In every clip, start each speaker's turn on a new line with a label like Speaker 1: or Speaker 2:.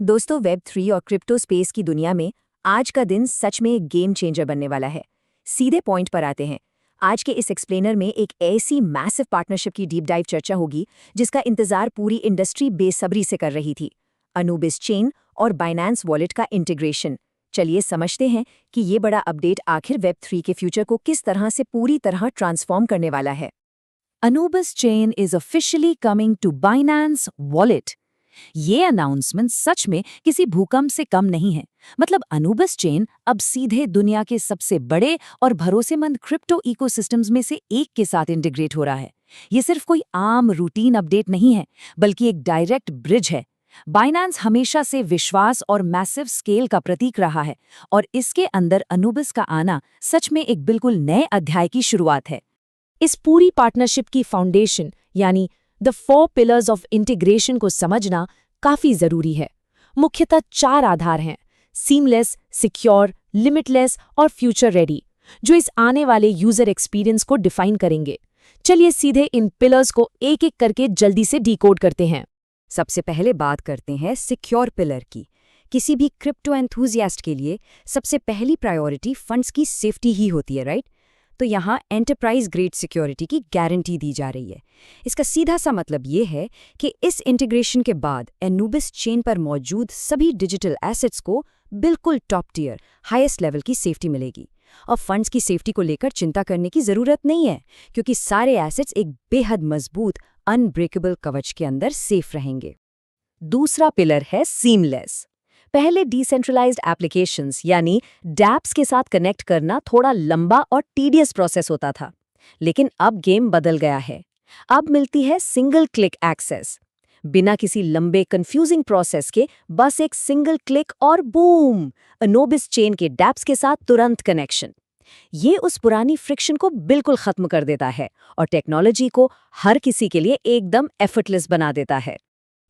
Speaker 1: दोस्तों, वेब 3 और crypto space की दुनिया में आज का दिन सच में एक गेम चेंजर बनने वाला है। सीधे पॉइंट पर आते हैं। आज के इस एक्सप्लेनर में एक ऐसी मैसिव पार्टनरशिप की डीप डाइव चर्चा होगी जिसका इंतजार पूरी इंडस्ट्री बेसब्री से कर रही थी। अनूबिस चेन और बाइनेंस वॉलेट का इंटीग्रेशन। चलिए समझते हैं कि ये बड़ा अपडेट आखिर वेब 3 के फ्यूचर को किस तरह से पूरी तरह ट्रांसफॉर्म करने वाला है।
Speaker 2: Anubis chain is officially coming to Binance Wallet। ये अनाउंसमेंट सच में किसी भूकंप से कम नहीं है। मतलब Anubis चेन अब सीधे दुनिया के सबसे बड़े और भरोसेमंद क्रिप्टो इकोसिस्टम्स में से एक के साथ इंटीग्रेट हो रहा है। ये सिर्फ कोई आम रूटीन अपडेट नहीं है, बल्कि एक डायरेक्ट ब्रिज है। बाइनेंस हमेशा से विश्वास और मैसिव स्केल का प्रतीक रहा है, और इसके अंदर Anubis का आना सच में एक बिल्कुल नए अध्याय की शुरुआत है।
Speaker 3: इस पूरी पार्टनरशिप की फाउंडेशन यानी द 4 पिलर्स ऑफ इंटीग्रेशन को समझना काफी जरूरी है। मुख्यतः 4 आधार हैं: सीमलेस, सिक्योर, लिमिटलेस और फ्यूचर रेडी, जो इस आने वाले यूजर एक्सपीरियंस को डिफाइन करेंगे। चलिए सीधे इन पिलर्स को एक एक करके जल्दी से डिकोड करते हैं।
Speaker 1: सबसे पहले बात करते हैं सिक्योर पिलर की। किसी भी क्रिप्टो एंथुजियास्ट के लिए सबसे पहली प्रायोरिटी फंड्स की सेफ्टी ही होती है, राइट? तो यहाँ एंटरप्राइज ग्रेड सिक्योरिटी की गारंटी दी जा रही है। इसका सीधा सा मतलब ये है कि इस इंटीग्रेशन के बाद Anubis चेन पर मौजूद सभी डिजिटल एसेट्स को बिल्कुल टॉप टियर, हाईएस्ट लेवल की सेफ्टी मिलेगी। और फंड्स की सेफ्टी को लेकर चिंता करने की ज़रूरत नहीं है, क्योंकि सारे एसेट्स एक बेहद मजबूत अनब्रेकेबल कवच के अंदर सेफ रहेंगे। दूसरा पिलर है सीमलेस। पहले डिसेंट्रलाइज्ड एप्लीकेशंस यानी डैप्स के साथ कनेक्ट करना थोड़ा लंबा और टीडियस प्रोसेस होता था, लेकिन अब गेम बदल गया है। अब मिलती है सिंगल क्लिक एक्सेस। बिना किसी लंबे कंफ्यूजिंग प्रोसेस के बस एक सिंगल क्लिक और बूम, Anubis चेन के डैप्स के साथ तुरंत कनेक्शन। ये उस पुरानी फ्रिक्शन को बिल्कुल खत्म कर देता है और टेक्नोलॉजी को हर किसी के लिए एकदम एफर्टलेस बना देता है।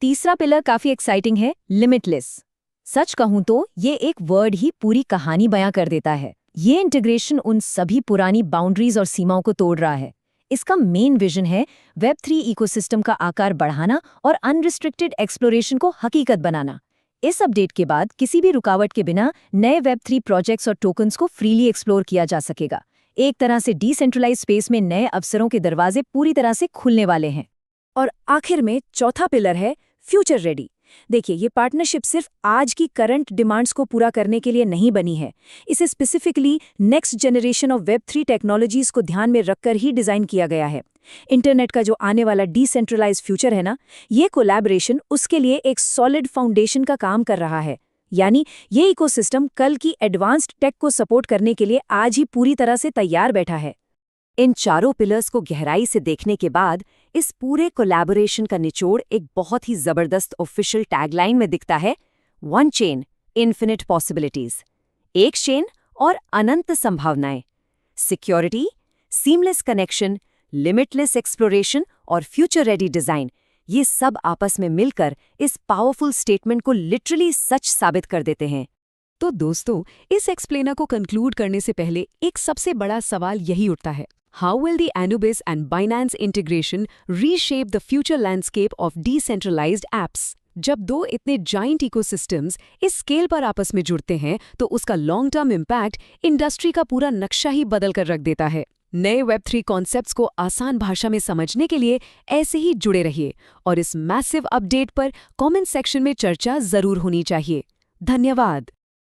Speaker 1: तीसरा पिलर काफी एक्साइटिंग है, लिमिटलेस। सच कहूं तो ये एक वर्ड ही पूरी कहानी बयां कर देता है। ये इंटीग्रेशन उन सभी पुरानी बाउंड्रीज और सीमाओं को तोड़ रहा है। इसका मेन विजन है वेब 3 इकोसिस्टम का आकार बढ़ाना और अनरिस्ट्रिक्टेड एक्सप्लोरेशन को हकीकत बनाना। इस अपडेट के बाद किसी भी रुकावट के बिना नए वेब 3 प्रोजेक्ट्स और टोकन्स को फ्रीली एक्सप्लोर किया जा सकेगा। एक तरह से डिसेंट्रलाइज्ड स्पेस में नए अवसरों के दरवाजे पूरी तरह से खुलने वाले हैं। और आखिर में चौथा पिलर है फ्यूचर रेडी। देखिए, ये पार्टनरशिप सिर्फ आज की करंट डिमांड्स को पूरा करने के लिए नहीं बनी है। इसे specifically next generation of web 3 technologies को ध्यान में रखकर ही डिजाइन किया गया है। इंटरनेट का जो आने वाला डिसेंट्रलाइज्ड फ्यूचर है ना, ये कोलैबोरेशन उसके लिए एक सॉलिड फाउंडेशन का काम कर रहा है। यानी ये इकोसिस्टम कल की एडवांस्ड टेक को सपोर्ट करने के लिए आज ही पूरी तरह से तैयार बैठा है। इन चारों पिलर्स को गहराई से देखने के बाद इस पूरे कोलैबोरेशन का निचोड़ एक बहुत ही जबरदस्त ऑफिशियल टैगलाइन में दिखता है: वन चेन, इन्फिनिट पॉसिबिलिटीज। एक चेन और अनंत संभावनाएं। Security, seamless connection, limitless exploration और फ्यूचर रेडी डिजाइन, ये सब आपस में मिलकर इस पावरफुल स्टेटमेंट को लिटरली सच साबित कर देते हैं।
Speaker 3: तो दोस्तों, इस एक्सप्लेनर को कंक्लूड करने से पहले एक सबसे बड़ा सवाल यही उठता है: How will the Anubis and Binance integration reshape the future landscape of decentralized apps? जब दो इतने जाइंट इकोसिस्टम्स इस स्केल पर आपस में जुड़ते हैं, तो उसका लॉन्ग टर्म इम्पैक्ट इंडस्ट्री का पूरा नक्शा ही बदल कर रख देता है। नए वेब 3 कॉन्सेप्ट्स को आसान भाषा में समझने के लिए ऐसे ही जुड़े रहिए, और इस मैसिव अपडेट पर कमेंट सेक्शन में चर्चा जरूर होनी चाहिए। धन्यवाद।